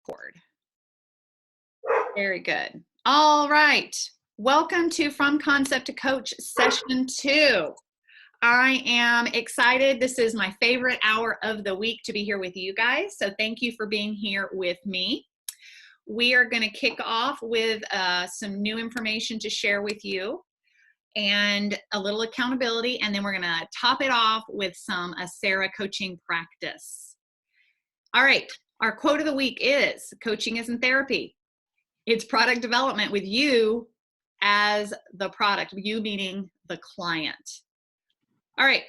Record. Very good. All right. Welcome to From Concept to Coach Session 2. I am excited. This is my favorite hour of the week to be here with you guys. So thank you for being here with me. We are going to kick off with some new information to share with you and a little accountability. And then we're going to top it off with some Sarah coaching practice. All right. Our quote of the week is, coaching isn't therapy. It's product development with you as the product, you meaning the client. All right.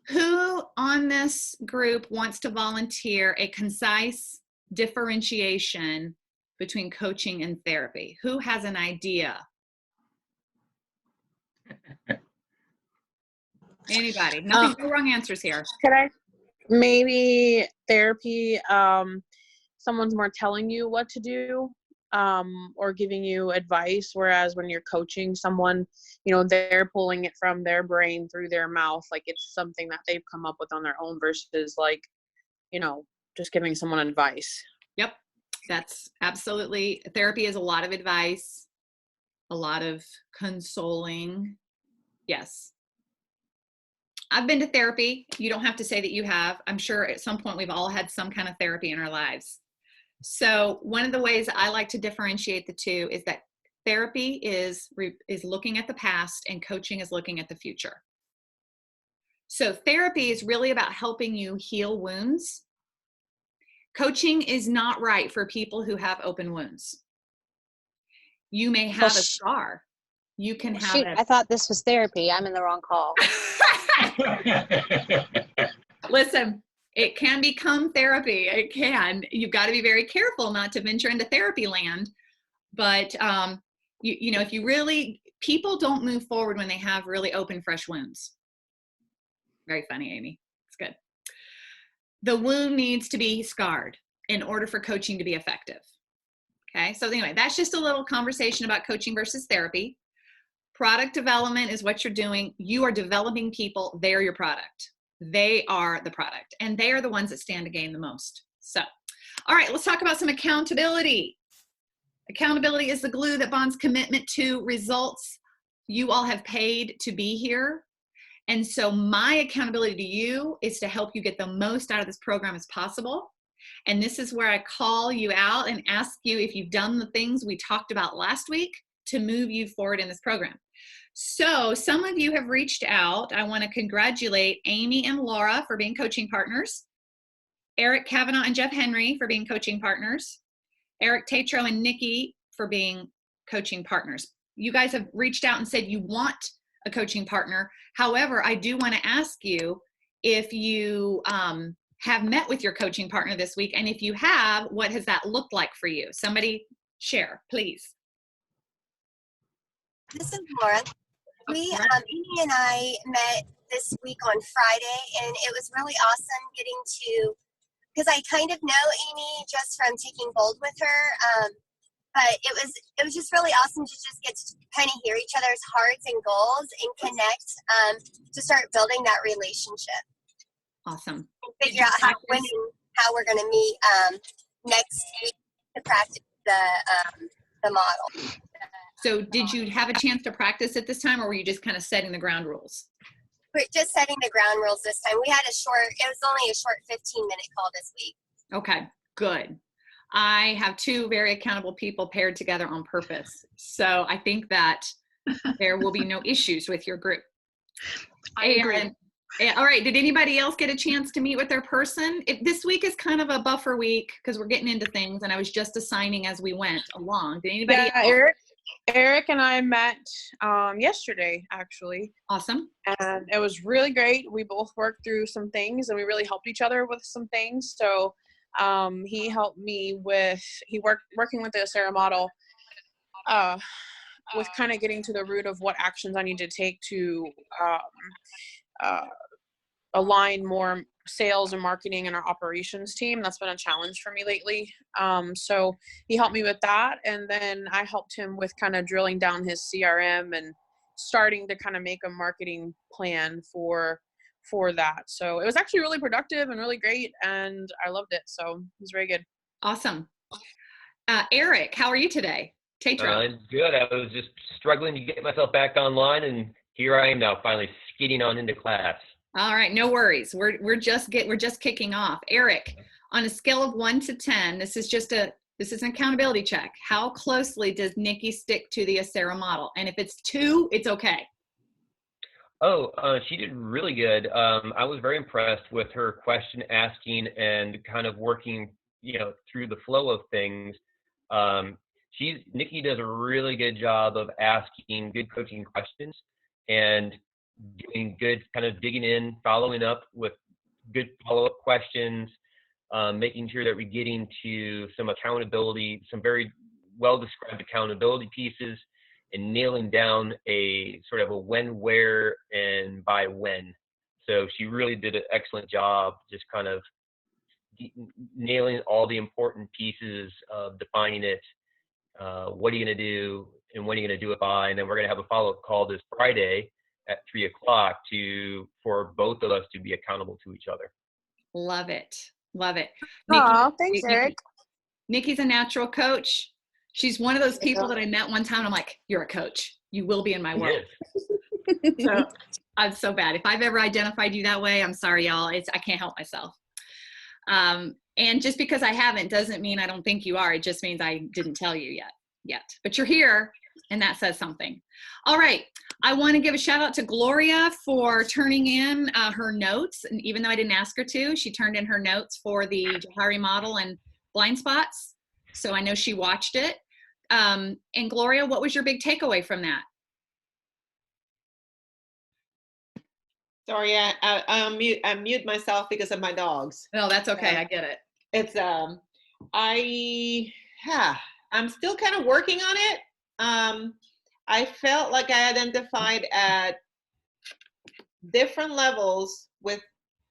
Who on this group wants to volunteer a concise differentiation between coaching and therapy? Who has an idea? Anybody? No wrong answers here. Could I? Maybe therapy, someone's more telling you what to do, or giving you advice, whereas when you're coaching someone, they're pulling it from their brain through their mouth, like it's something that they've come up with on their own versus like, just giving someone advice. Yep, that's absolutely, therapy is a lot of advice, a lot of consoling. Yes. I've been to therapy. You don't have to say that you have. I'm sure at some point we've all had some kind of therapy in our lives. So one of the ways I like to differentiate the two is that therapy is looking at the past and coaching is looking at the future. So therapy is really about helping you heal wounds. Coaching is not right for people who have open wounds. You may have a scar. You can have Shoot, I thought this was therapy. I'm in the wrong call. Listen, it can become therapy. It can. You've got to be very careful not to venture into therapy land. But, if you really, people don't move forward when they have really open, fresh wounds. Very funny, Amy. It's good. The wound needs to be scarred in order for coaching to be effective. Okay. So anyway, that's just a little conversation about coaching versus therapy. Product development is what you're doing. You are developing people. They're your product. They are the product, and they are the ones that stand to gain the most. So, all right, let's talk about some accountability. Accountability is the glue that bonds commitment to results. You all have paid to be here. And so my accountability to you is to help you get the most out of this program as possible. And this is where I call you out and ask you if you've done the things we talked about last week to move you forward in this program. So some of you have reached out. I want to congratulate Amy and Laura for being coaching partners, Eric Kavanaugh and Jeff Henry for being coaching partners, Eric Tatro and Nikki for being coaching partners. You guys have reached out and said you want a coaching partner. However, I do want to ask you if you have met with your coaching partner this week, and if you have, what has that looked like for you? Somebody share, please. This is Laura. Amy and I met this week on Friday, and it was really awesome getting to, because I kind of know Amy just from taking Bold with her, but it was just really awesome to just get to kind of hear each other's hearts and goals and connect to start building that relationship. Awesome. And figure out how we're going to meet next week to practice the model. So did you have a chance to practice at this time, or were you just kind of setting the ground rules? We're just setting the ground rules this time. It was only a short 15-minute call this week. Okay, good. I have two very accountable people paired together on purpose. So I think that there will be no issues with your group. I agree. All right, did anybody else get a chance to meet with their person? This week is kind of a buffer week because we're getting into things, and I was just assigning as we went along. Did anybody else? Eric and I met yesterday, actually. Awesome. And it was really great. We both worked through some things, and we really helped each other with some things. So he helped me working with the Sarah model, with kind of getting to the root of what actions I need to take to align more sales and marketing in our operations team. That's been a challenge for me lately. So he helped me with that. And then I helped him with kind of drilling down his CRM and starting to kind of make a marketing plan for that. So it was actually really productive and really great. And I loved it. So it was very good. Awesome. Eric, how are you today? Tatro. I'm good. I was just struggling to get myself back online, and here I am now, finally skidding on into class. All right, no worries. We're just kicking off. Eric, on a scale of 1 to 10, this is an accountability check. How closely does Nikki stick to the Acera model? And if it's 2, it's okay. Oh, she did really good. I was very impressed with her question asking and kind of working, through the flow of things. Nikki does a really good job of asking good coaching questions and doing good kind of digging in, following up with good follow-up questions, making sure that we're getting to some accountability, some very well-described accountability pieces, and nailing down a sort of a when, where, and by when. So she really did an excellent job just kind of nailing all the important pieces of defining it. What are you going to do and when are you going to do it by? And then we're going to have a follow-up call this Friday at 3 o'clock for both of us to be accountable to each other. Love it. Love it. Oh, thanks, Eric. Nikki's a natural coach. She's one of those people that I met one time and I'm like, you're a coach. You will be in my world. So I'm so bad. If I've ever identified you that way, I'm sorry, y'all. I can't help myself. And just because I haven't doesn't mean I don't think you are. It just means I didn't tell you yet. But you're here, and that says something. All right. I want to give a shout out to Gloria for turning in her notes. And even though I didn't ask her to, she turned in her notes for the Johari model and blind spots. So I know she watched it. And Gloria, what was your big takeaway from that? Sorry, I mute myself because of my dogs. No, that's okay. I get it. It's I'm still kind of working on it. I felt like I identified at different levels with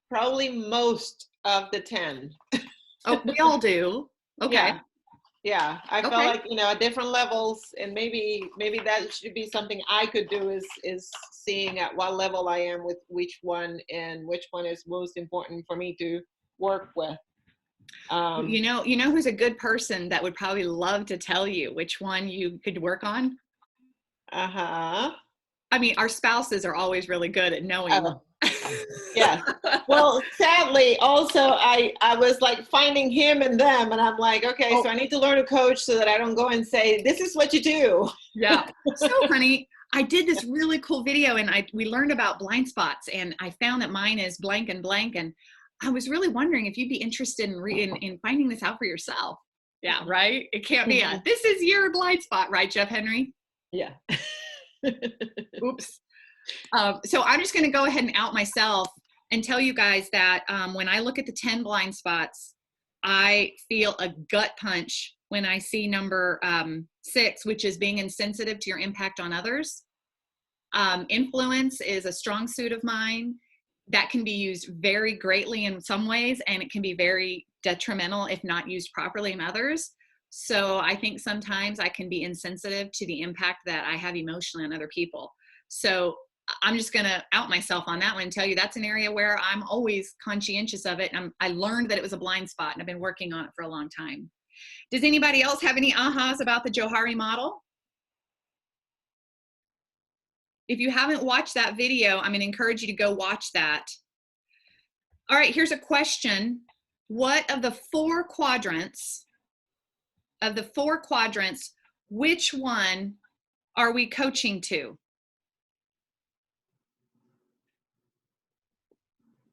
probably most of the 10. Oh, we all do. Okay. Yeah. I felt like, at different levels, and maybe that should be something I could do is seeing at what level I am with which one and which one is most important for me to work with. You know who's a good person that would probably love to tell you which one you could work on? Uh-huh. I mean, our spouses are always really good at knowing. Yeah. Well, sadly, also, I was like finding him and them, and I'm like, okay, so I need to learn to coach so that I don't go and say, this is what you do. Yeah. So, honey, I did this really cool video, and we learned about blind spots, and I found that mine is blank and blank, and I was really wondering if you'd be interested in finding this out for yourself. Yeah, right? It can't be this is your blind spot, right, Jeff Henry? Yeah. Oops. So I'm just going to go ahead and out myself and tell you guys that when I look at the 10 blind spots, I feel a gut punch when I see number 6, which is being insensitive to your impact on others. Influence is a strong suit of mine that can be used very greatly in some ways, and it can be very detrimental if not used properly in others. So I think sometimes I can be insensitive to the impact that I have emotionally on other people. So I'm just going to out myself on that one and tell you that's an area where I'm always conscientious of it. And I learned that it was a blind spot, and I've been working on it for a long time. Does anybody else have any ahas about the Johari model? If you haven't watched that video, I'm going to encourage you to go watch that. All right, here's a question. What of the 4 quadrants, which one are we coaching to?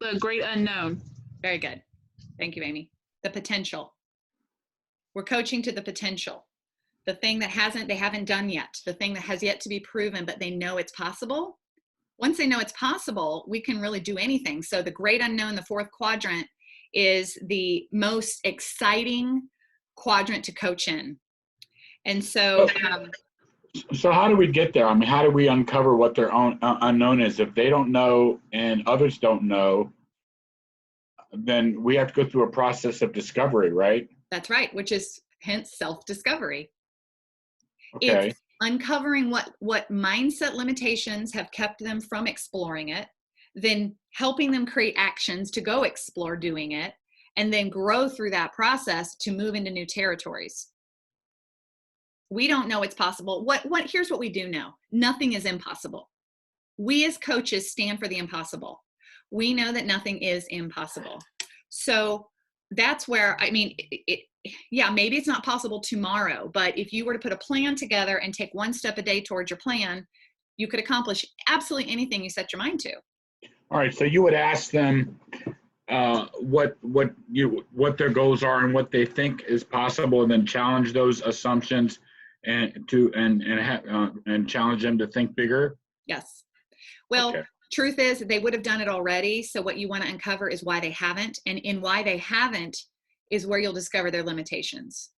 The great unknown. Very good. Thank you, Amy. The potential. We're coaching to the potential. The thing that they haven't done yet. The thing that has yet to be proven, but they know it's possible. Once they know it's possible, we can really do anything. So the great unknown, the 4th quadrant, is the most exciting quadrant to coach in. And so so how do we get there? I mean, how do we uncover what their own unknown is? If they don't know and others don't know, then we have to go through a process of discovery, right? That's right, which is hence self-discovery. Okay. It's uncovering what mindset limitations have kept them from exploring it, then helping them create actions to go explore doing it, and then grow through that process to move into new territories. We don't know it's possible. Here's what we do know. Nothing is impossible. We as coaches stand for the impossible. We know that nothing is impossible. So that's where, I mean, yeah, maybe it's not possible tomorrow, but if you were to put a plan together and take one step a day towards your plan, you could accomplish absolutely anything you set your mind to. All right, so you would ask them what their goals are and what they think is possible, and then challenge those assumptions and challenge them to think bigger. Yes. Well, okay. Truth is they would have done it already. So what you want to uncover is why they haven't. And in why they haven't is where you'll discover their limitations,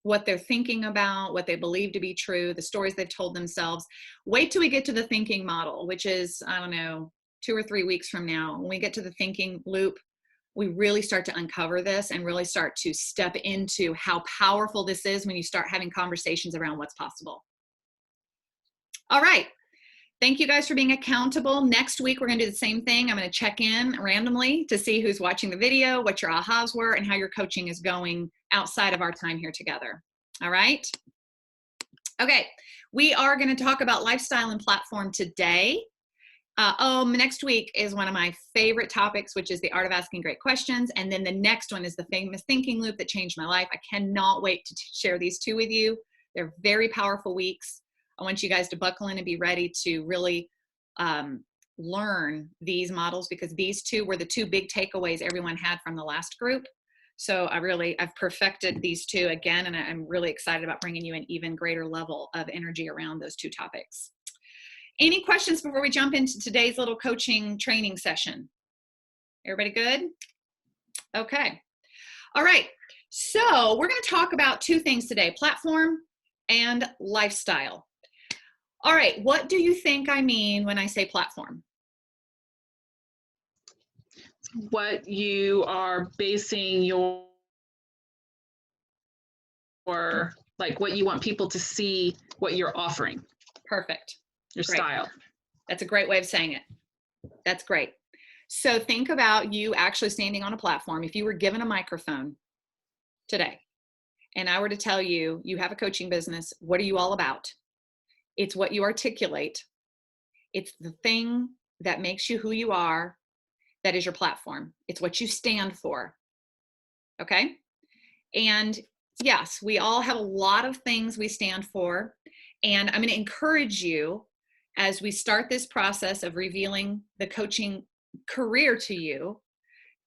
what they're thinking about, what they believe to be true, the stories they've told themselves. Wait till we get to the thinking model, which is, I don't know, 2 or 3 weeks from now. When we get to the thinking loop, we really start to uncover this and really start to step into how powerful this is when you start having conversations around what's possible. All right. Thank you guys for being accountable. Next week, we're going to do the same thing. I'm going to check in randomly to see who's watching the video, what your ahas were, and how your coaching is going outside of our time here together. All right? Okay. We are going to talk about lifestyle and platform today. Next week is one of my favorite topics, which is the art of asking great questions. And then the next one is the famous thinking loop that changed my life. I cannot wait to share these two with you. They're very powerful weeks. I want you guys to buckle in and be ready to really learn these models, because these two were the two big takeaways everyone had from the last group. So I've perfected these two again, and I'm really excited about bringing you an even greater level of energy around those two topics. Any questions before we jump into today's little coaching training session? Everybody good? Okay. All right. So we're going to talk about two things today, platform and lifestyle. All right. What do you think I mean when I say platform? What you are basing your like what you want people to see, what you're offering. Perfect. Your Great. style. That's a great way of saying it. That's great. So think about you actually standing on a platform. If you were given a microphone today and I were to tell you, you have a coaching business, what are you all about? It's what you articulate. It's the thing that makes you who you are. That is your platform. It's what you stand for. Okay? And yes, we all have a lot of things we stand for. And I'm going to encourage you as we start this process of revealing the coaching career to you,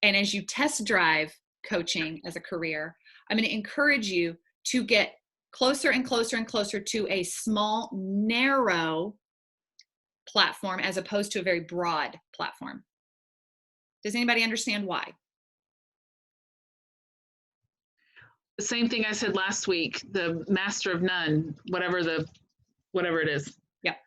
and as you test drive coaching as a career, I'm going to encourage you to get closer and closer and closer to a small, narrow platform as opposed to a very broad platform. Does anybody understand why? The same thing I said last week, the master of none, whatever it is. Yep.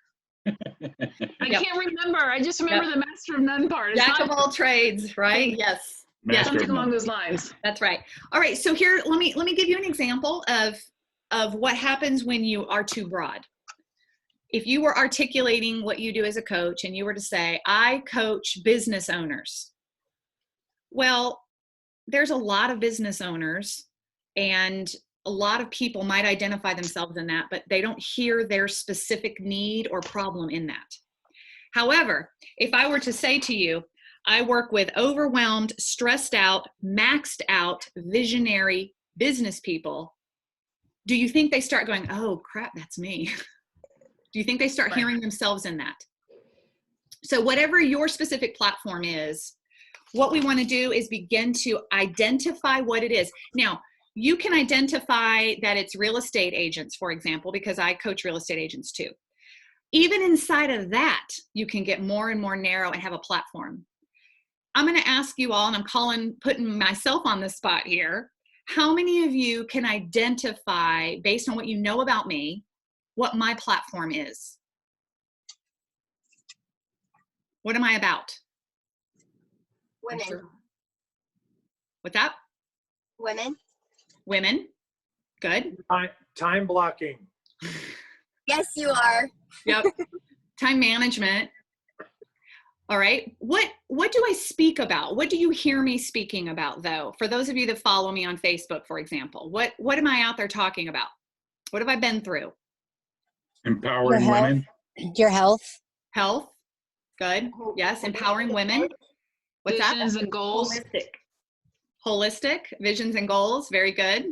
I can't remember. I just remember the master of none part. Jack of all trades, right? Yes. Master Something along those lines. That's right. All right. So here, let me give you an example of what happens when you are too broad. If you were articulating what you do as a coach and you were to say, I coach business owners. Well, there's a lot of business owners, and a lot of people might identify themselves in that, but they don't hear their specific need or problem in that. However, if I were to say to you, I work with overwhelmed, stressed out, maxed out, visionary business people, do you think they start going, oh crap, that's me? Do you think they start hearing themselves in that? So whatever your specific platform is, what we want to do is begin to identify what it is. Now, you can identify that it's real estate agents, for example, because I coach real estate agents too. Even inside of that, you can get more and more narrow and have a platform. I'm going to ask you all, and I'm putting myself on the spot here. How many of you can identify, based on what you know about me, what my platform is? What am I about? Women. What's that? Women. Women. Good. Time blocking. Yes, you are. Yep. Time management. All right. What do I speak about? What do you hear me speaking about, though? For those of you that follow me on Facebook, for example, what am I out there talking about? What have I been through? Empowering women. Your health. Health. Good. Yes. Empowering women. What's that? Visions and goals. Holistic visions and goals. Very good.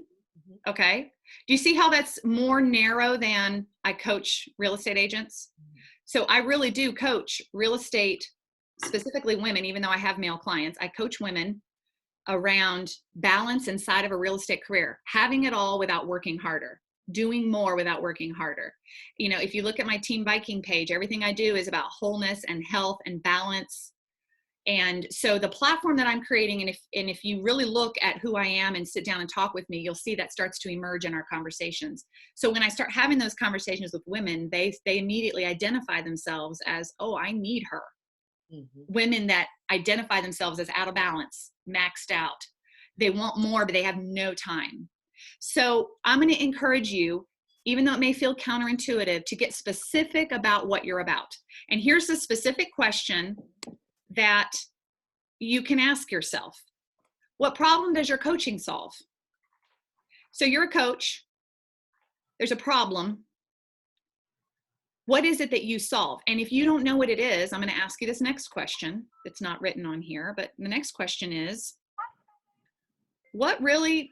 Okay. Do you see how that's more narrow than I coach real estate agents? So I really do coach real estate, specifically women, even though I have male clients. I coach women around balance inside of a real estate career, having it all without working harder, doing more without working harder. You know, if you look at my Team Viking page, everything I do is about wholeness and health and balance. And so the platform that I'm creating, and if you really look at who I am and sit down and talk with me, you'll see that starts to emerge in our conversations. So when I start having those conversations with women, they immediately identify themselves as, oh, I need her. Women that identify themselves as out of balance, maxed out. They want more, but they have no time. So I'm going to encourage you, even though it may feel counterintuitive, to get specific about what you're about. And here's the specific question that you can ask yourself. What problem does your coaching solve? So you're a coach. There's a problem. What is it that you solve? And if you don't know what it is, I'm going to ask you this next question. It's not written on here, but the next question is, what really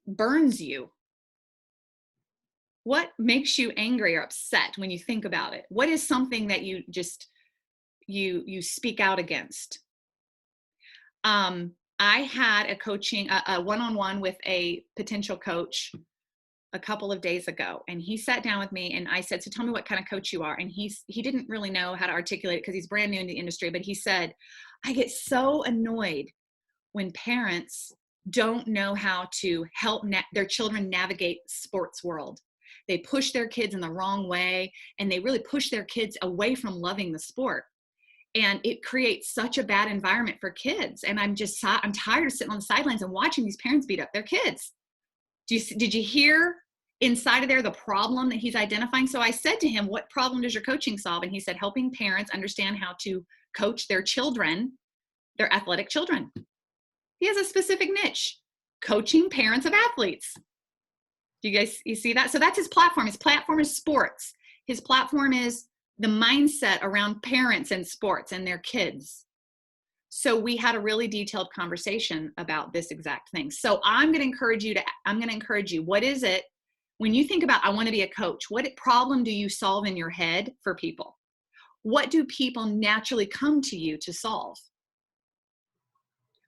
burns you? What makes you angry or upset when you think about it? What is something that you just you speak out against? I had a coaching, a one-on-one with a potential coach a couple of days ago, and he sat down with me and I said, so tell me what kind of coach you are. And he didn't really know how to articulate it because he's brand new in the industry, but he said, I get so annoyed when parents don't know how to help their children navigate sports world. They push their kids in the wrong way, and they really push their kids away from loving the sport. And it creates such a bad environment for kids. And I'm tired of sitting on the sidelines and watching these parents beat up their kids. Did you hear inside of there the problem that he's identifying? So I said to him, what problem does your coaching solve? And he said, helping parents understand how to coach their children, their athletic children. He has a specific niche, coaching parents of athletes. You see that? So that's his platform. His platform is sports. His platform is the mindset around parents and sports and their kids. So we had a really detailed conversation about this exact thing. So I'm going to encourage you, what is it, when you think about, I want to be a coach, what problem do you solve in your head for people? What do people naturally come to you to solve?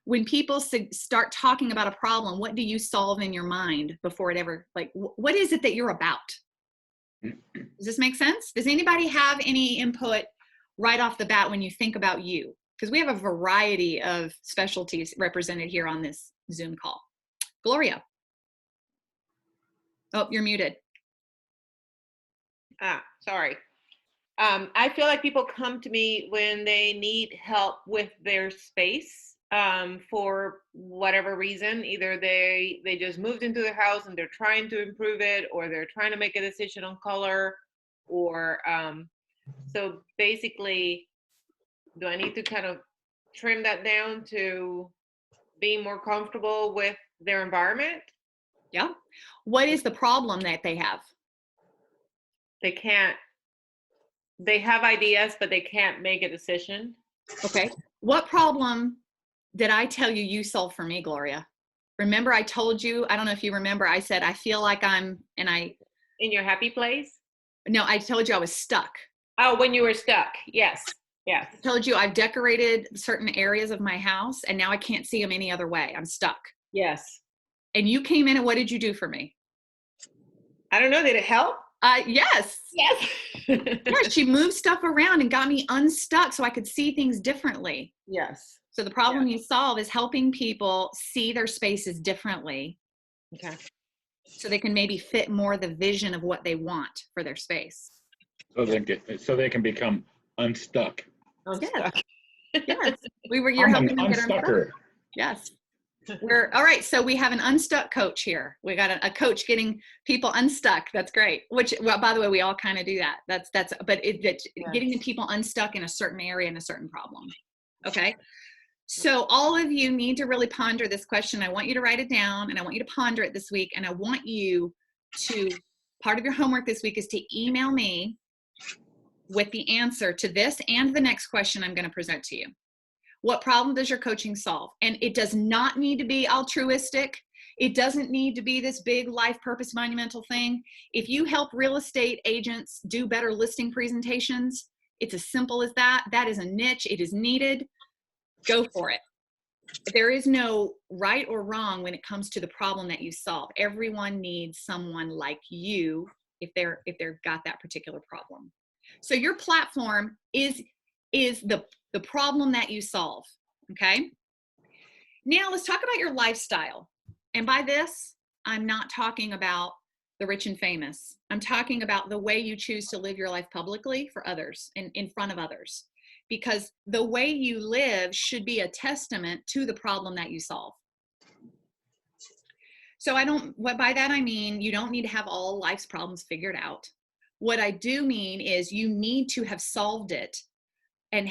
When people start talking about a problem, what do you solve in your mind before it ever, what is it that you're about? Does this make sense? Does anybody have any input right off the bat when you think about you? Because we have a variety of specialties represented here on this Zoom call. Gloria. Oh, you're muted. Sorry. I feel like people come to me when they need help with their space. For whatever reason, either they just moved into their house and they're trying to improve it, or they're trying to make a decision on color, or so basically, do I need to kind of trim that down to being more comfortable with their environment? Yeah. What is the problem that they have? They have ideas, but they can't make a decision. Okay. What problem did I tell you solved for me, Gloria? Remember I told you, I don't know if you remember, I said, I feel like in your happy place? No, I told you I was stuck. Oh, when you were stuck. Yes. Yes. I told you I've decorated certain areas of my house and now I can't see them any other way. I'm stuck. Yes. And you came in and what did you do for me? I don't know. Did it help? Yes. Yes. Yeah, she moved stuff around and got me unstuck so I could see things differently. Yes. So the problem you solve is helping people see their spaces differently. Okay. So they can maybe fit more the vision of what they want for their space. So they can become unstuck. Yes. Yes. You're helping them get unstuck. Yes. All right. So we have an unstuck coach here. We got a coach getting people unstuck. That's great. Which, well, by the way, we all kind of do that. Getting the people unstuck in a certain area and a certain problem. Okay. So all of you need to really ponder this question. I want you to write it down, and I want you to ponder it this week. And I want you to, part of your homework this week is to email me with the answer to this and the next question I'm going to present to you. What problem does your coaching solve? And it does not need to be altruistic. It doesn't need to be this big life purpose monumental thing. If you help real estate agents do better listing presentations, it's as simple as that. That is a niche. It is needed. Go for it. There is no right or wrong when it comes to the problem that you solve. Everyone needs someone like you if they've got that particular problem. So your platform is the problem that you solve. Okay. Now let's talk about your lifestyle. And by this, I'm not talking about the rich and famous. I'm talking about the way you choose to live your life publicly for others and in front of others. Because the way you live should be a testament to the problem that you solve. So by that I mean, you don't need to have all life's problems figured out. What I do mean is you need to have solved it and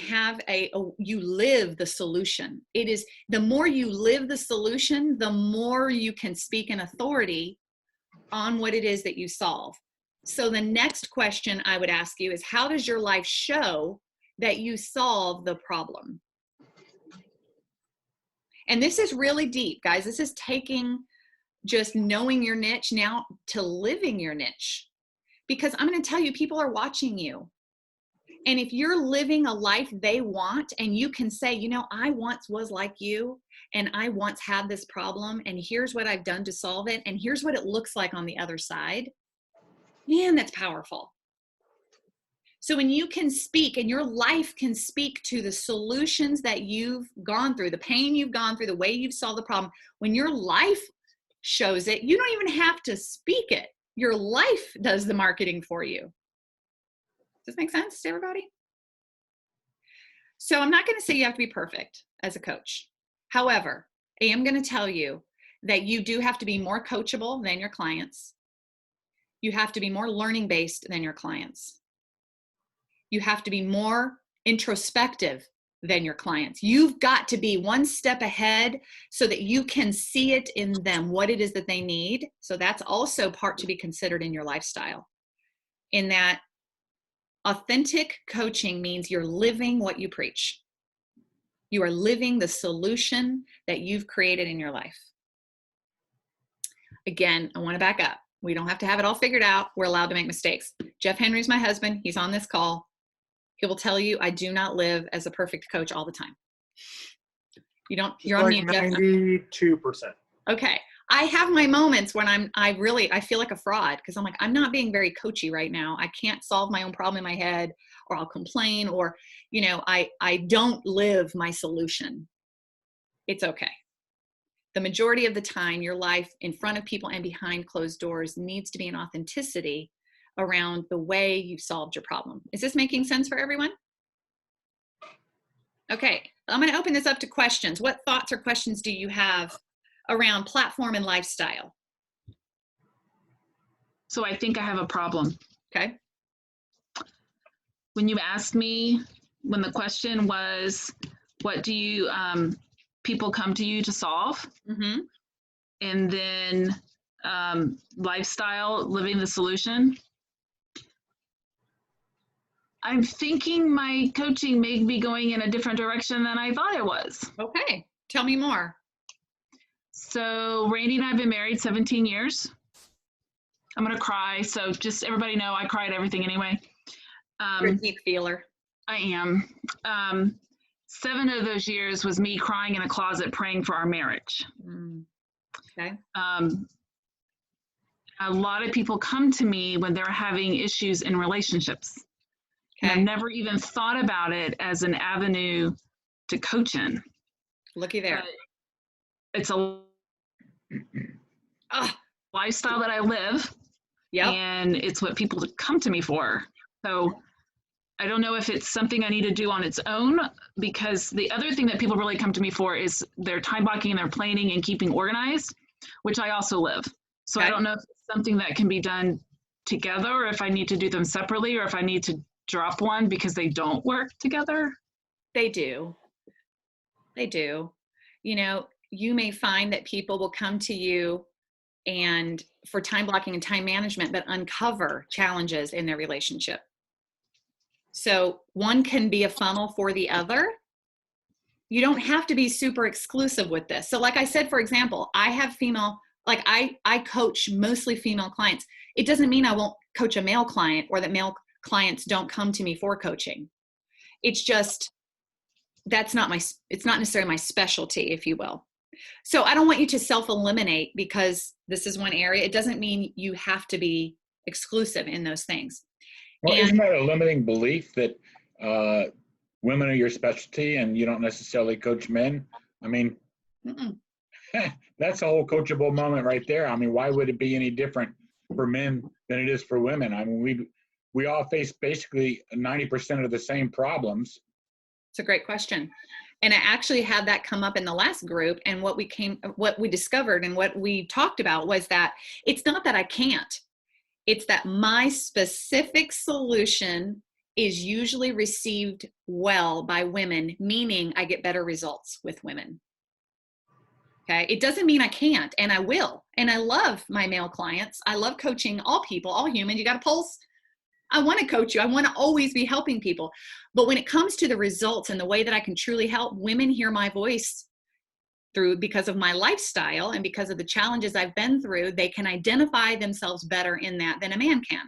you live the solution. It is, the more you live the solution, the more you can speak in authority on what it is that you solve. So the next question I would ask you is, how does your life show that you solve the problem? And this is really deep, guys. This is taking just knowing your niche now to living your niche. Because I'm going to tell you, people are watching you. And if you're living a life they want, and you can say, you know, I once was like you, and I once had this problem, and here's what I've done to solve it, and here's what it looks like on the other side, man, that's powerful. So when you can speak and your life can speak to the solutions that you've gone through, the pain you've gone through, the way you've solved the problem, when your life shows it, you don't even have to speak it. Your life does the marketing for you. Does this make sense to everybody? So I'm not going to say you have to be perfect as a coach. However, I am going to tell you that you do have to be more coachable than your clients. You have to be more learning based than your clients. You have to be more introspective than your clients. You've got to be one step ahead so that you can see it in them, what it is that they need. So that's also part to be considered in your lifestyle. In that, authentic coaching means you're living what you preach. You are living the solution that you've created in your life. Again, I want to back up. We don't have to have it all figured out. We're allowed to make mistakes. Jeff Henry's my husband. He's on this call. He will tell you I do not live as a perfect coach all the time. You're on mute, Jeff. 92%. Okay. I have my moments when I feel like a fraud, because I'm like, I'm not being very coachy right now. I can't solve my own problem in my head, or I'll complain, or, I don't live my solution. It's okay. The majority of the time, your life in front of people and behind closed doors needs to be an authenticity around the way you've solved your problem. Is this making sense for everyone? Okay, I'm going to open this up to questions. What thoughts or questions do you have around platform and lifestyle? So I think I have a problem. Okay. When you asked me, when the question was, what do you, people come to you to solve? Mm-hmm. And then lifestyle, living the solution. I'm thinking my coaching may be going in a different direction than I thought it was. Okay, tell me more. So Randy and I have been married 17 years. I'm gonna cry, so just everybody know I cry at everything anyway. You're a deep feeler. I am. 7 of those years was me crying in a closet praying for our marriage. Okay. A lot of people come to me when they're having issues in relationships. Okay. And I've never even thought about it as an avenue to coach in. Looky there. But it's a lifestyle that I live. Yep. And it's what people come to me for. So I don't know if it's something I need to do on its own, because the other thing that people really come to me for is their time blocking and their planning and keeping organized, which I also live. So I Okay. don't know if it's something that can be done together, or if I need to do them separately, or if I need to drop one because they don't work together. They do. They do. You know, you may find that people will come to you and for time blocking and time management, but uncover challenges in their relationship. So one can be a funnel for the other. You don't have to be super exclusive with this. So like I said, for example, I have female, like I coach mostly female clients. It doesn't mean I won't coach a male client or that male clients don't come to me for coaching. It's just, it's not necessarily my specialty, if you will. So I don't want you to self-eliminate because this is one area. It doesn't mean you have to be exclusive in those things. Well, isn't that a limiting belief that women are your specialty and you don't necessarily coach men? I mean, that's a whole coachable moment right there. I mean, why would it be any different for men than it is for women? I mean, we all face basically 90% of the same problems. It's a great question. And I actually had that come up in the last group, and what we discovered and what we talked about was that it's not that I can't. It's that my specific solution is usually received well by women, meaning I get better results with women. Okay. It doesn't mean I can't, and I will. And I love my male clients. I love coaching all people, all humans. You got a pulse. I want to coach you. I want to always be helping people. But when it comes to the results and the way that I can truly help, women hear my voice because of my lifestyle and because of the challenges I've been through. They can identify themselves better in that than a man can.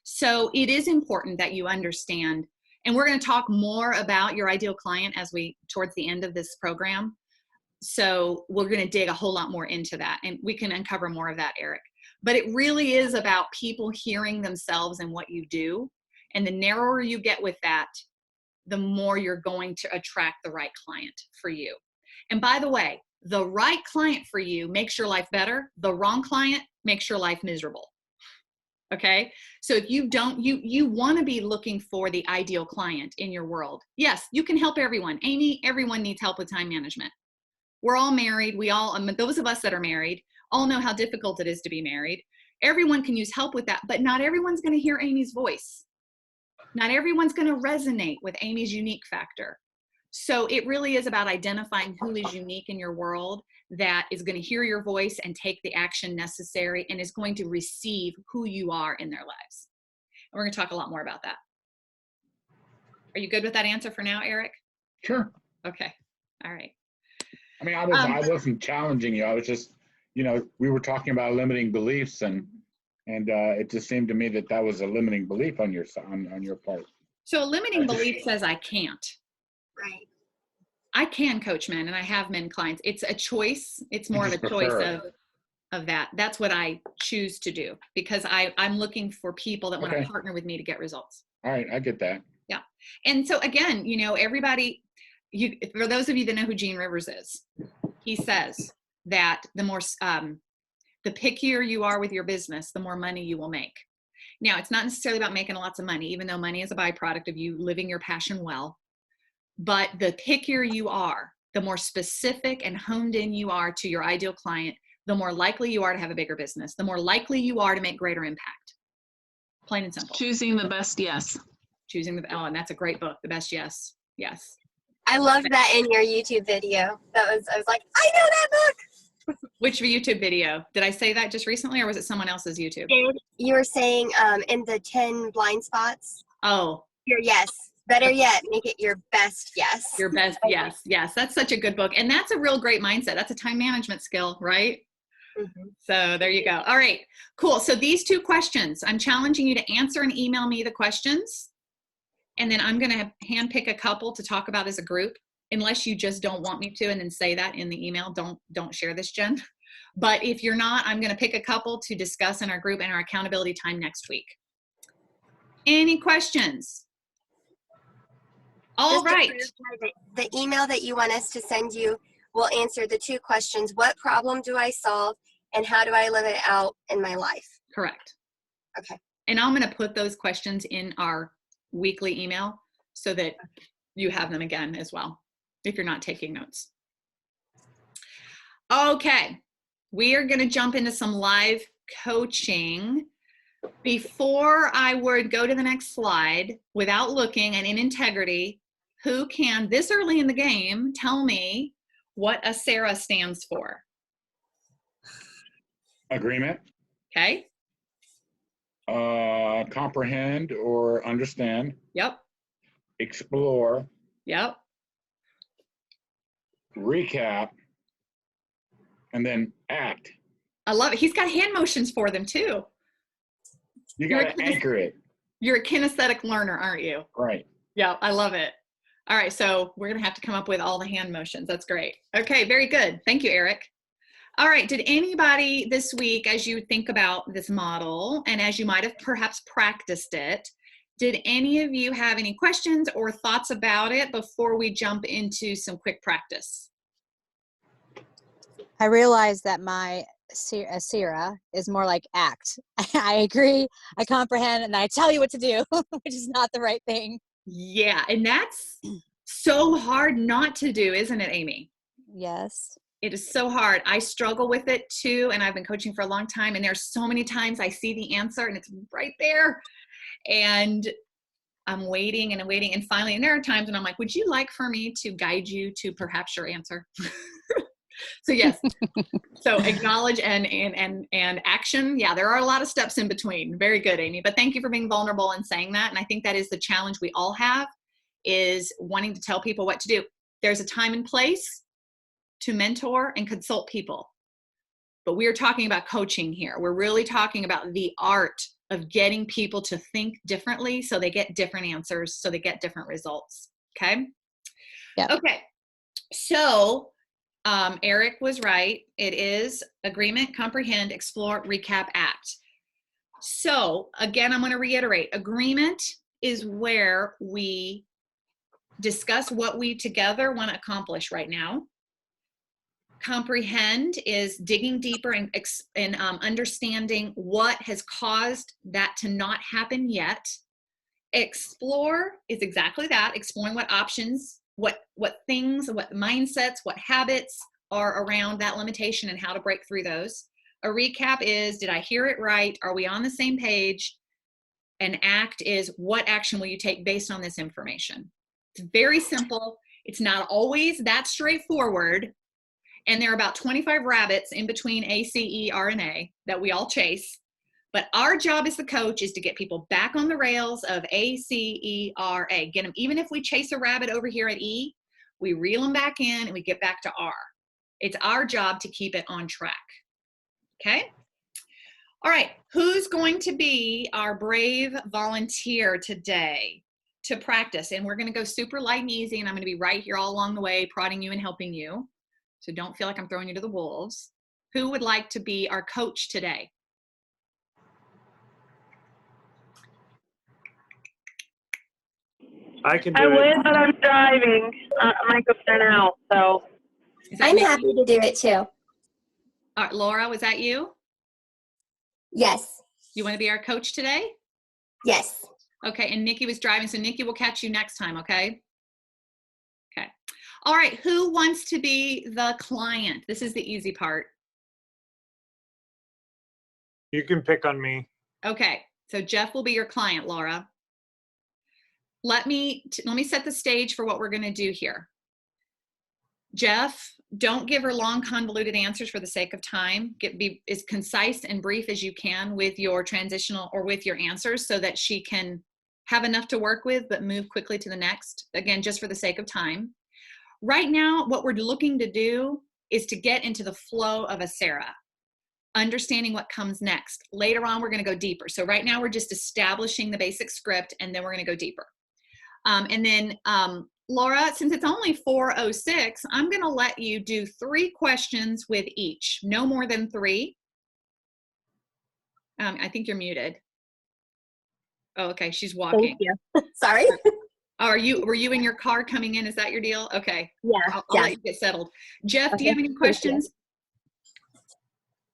So it is important that you understand, and we're going to talk more about your ideal client towards the end of this program. So we're going to dig a whole lot more into that, and we can uncover more of that, Eric. But it really is about people hearing themselves and what you do. And the narrower you get with that, the more you're going to attract the right client for you. And by the way, the right client for you makes your life better. The wrong client makes your life miserable. Okay. So if you don't, you want to be looking for the ideal client in your world. Yes, you can help everyone. Amy, everyone needs help with time management. We're all married. Those of us that are married all know how difficult it is to be married. Everyone can use help with that, but not everyone's going to hear Amy's voice. Not everyone's going to resonate with Amy's unique factor. So it really is about identifying who is unique in your world, that is going to hear your voice and take the action necessary and is going to receive who you are in their lives. And we're going to talk a lot more about that. Are you good with that answer for now, Eric? Sure. Okay. All right. I mean, I wasn't challenging you. I was just, we were talking about limiting beliefs, and it just seemed to me that was a limiting belief on your part. So a limiting belief says I can't. Right. I can coach men, and I have men clients. It's a choice. It's more of a choice of that. That's what I choose to do, because I'm looking for people that want to partner with me to get results. All right. I get that. Yeah. And so again, everybody, for those of you that know who Gene Rivers is, he says that the pickier you are with your business, the more money you will make. Now, it's not necessarily about making lots of money, even though money is a byproduct of you living your passion well. But the pickier you are, the more specific and honed in you are to your ideal client, the more likely you are to have a bigger business, the more likely you are to make greater impact. Plain and simple. Choosing the best yes. And that's a great book, The Best Yes. Yes. I loved that in your YouTube video. I was like, I know that book. Which YouTube video? Did I say that just recently, or was it someone else's YouTube? You were saying in the 10 blind spots. Oh. Your yes. Better yet, make it your best yes. Your best yes. Yes. That's such a good book. And that's a real great mindset. That's a time management skill, right? Mm-hmm. So there you go. All right, cool. So these 2 questions, I'm challenging you to answer and email me the questions. And then I'm going to handpick a couple to talk about as a group, unless you just don't want me to, and then say that in the email. Don't share this, Jen. But if you're not, I'm going to pick a couple to discuss in our group and our accountability time next week. Any questions? All right. The email that you want us to send you will answer the 2 questions. What problem do I solve, and how do I live it out in my life? Correct. Okay. And I'm going to put those questions in our weekly email so that you have them again as well, if you're not taking notes. Okay, we are going to jump into some live coaching. Before I would go to the next slide, without looking and in integrity, who can, this early in the game, tell me what a SARA stands for? Agreement. Okay. Comprehend or understand. Yep. Explore. Yep. Recap. And then act. I love it. He's got hand motions for them too. You got to anchor it. You're a kinesthetic learner, aren't you? Right. Yeah, I love it. All right, so we're going to have to come up with all the hand motions. That's great. Okay, very good. Thank you, Eric. All right, did anybody this week, as you think about this model and as you might have perhaps practiced it, did any of you have any questions or thoughts about it before we jump into some quick practice? I realize that my SIRA is more like act. I agree, I comprehend, and I tell you what to do, which is not the right thing. Yeah, and that's so hard not to do, isn't it, Amy? Yes. It is so hard. I struggle with it too, and I've been coaching for a long time, and there's so many times I see the answer and it's right there, and I'm waiting and waiting, and finally, and there are times when I'm like, would you like for me to guide you to perhaps your answer? So yes, so acknowledge and action. Yeah, there are a lot of steps in between. Very good, Amy. But thank you for being vulnerable and saying that. And I think that is the challenge we all have, is wanting to tell people what to do. There's a time and place to mentor and consult people. But we are talking about coaching here. We're really talking about the art of getting people to think differently so they get different answers, so they get different results. Okay? Yeah. Okay. So Eric was right. It is agreement, comprehend, explore, recap, act. So again, I'm going to reiterate, agreement is where we discuss what we together want to accomplish right now. Comprehend is digging deeper and understanding what has caused that to not happen yet. Explore is exactly that, exploring what options, what things, what mindsets, what habits are around that limitation and how to break through those. A recap is, did I hear it right? Are we on the same page? An act is, what action will you take based on this information? It's very simple. It's not always that straightforward. And there are about 25 rabbits in between A, C, E, R, and A that we all chase. But our job as the coach is to get people back on the rails of A, C, E, R, A. Get them, even if we chase a rabbit over here at E, we reel them back in and we get back to R. It's our job to keep it on track. Okay? All right, who's going to be our brave volunteer today to practice? And we're going to go super light and easy, and I'm going to be right here all along the way, prodding you and helping you. So don't feel like I'm throwing you to the wolves. Who would like to be our coach today? I can do I it. would, but I'm driving. I might go there now, so. I'm happy to do it too. All right, Laura, was that you? Yes. You want to be our coach today? Yes. Okay, and Nikki was driving, so Nikki will catch you next time, okay? Okay. All right, who wants to be the client? This is the easy part. You can pick on me. Okay, so Jeff will be your client, Laura. Let me set the stage for what we're going to do here. Jeff, don't give her long, convoluted answers for the sake of time. Be as concise and brief as you can with your transitional or with your answers so that she can have enough to work with, but move quickly to the next. Again, just for the sake of time. Right now, what we're looking to do is to get into the flow of a SARA, understanding what comes next. Later on, we're going to go deeper. So right now, we're just establishing the basic script, and then we're going to go deeper. And then Laura, since it's only 4:06, I'm going to let you do 3 questions with each, no more than 3. I think you're muted. Oh, okay, she's walking. Thank you. Sorry. Oh, were you in your car coming in? Is that your deal? Okay. Yeah. I'll yeah. let you get settled. Jeff, Okay, do you have any thank questions?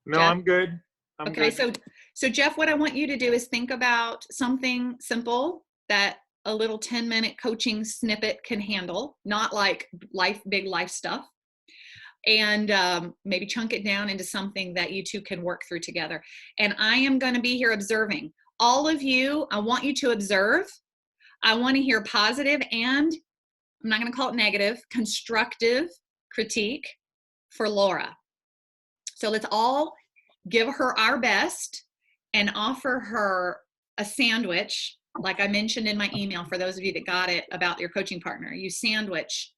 No, Jeff? I'm good. I'm Okay, good. so Jeff, what I want you to do is think about something simple that a little 10-minute coaching snippet can handle, not like big life stuff. And maybe chunk it down into something that you two can work through together. And I am going to be here observing. All of you, I want you to observe. I want to hear positive and, I'm not going to call it negative, constructive critique for Laura. So let's all give her our best and offer her a sandwich, like I mentioned in my email for those of you that got it about your coaching partner. You sandwich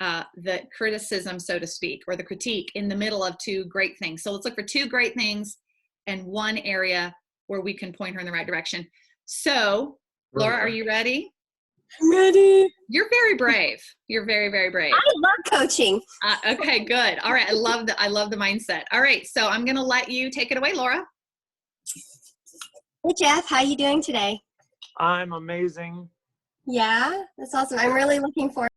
the criticism, so to speak, or the critique in the middle of two great things. So let's look for two great things and one area where we can point her in the right direction. So, Laura, are you ready? I'm ready. You're very brave. You're very, very brave. I love coaching. Okay, good. All right, I love the mindset. All right, so I'm gonna let you take it away, Laura. Hey Jeff, how you doing today? I'm amazing. Yeah, that's awesome. I'm really looking forward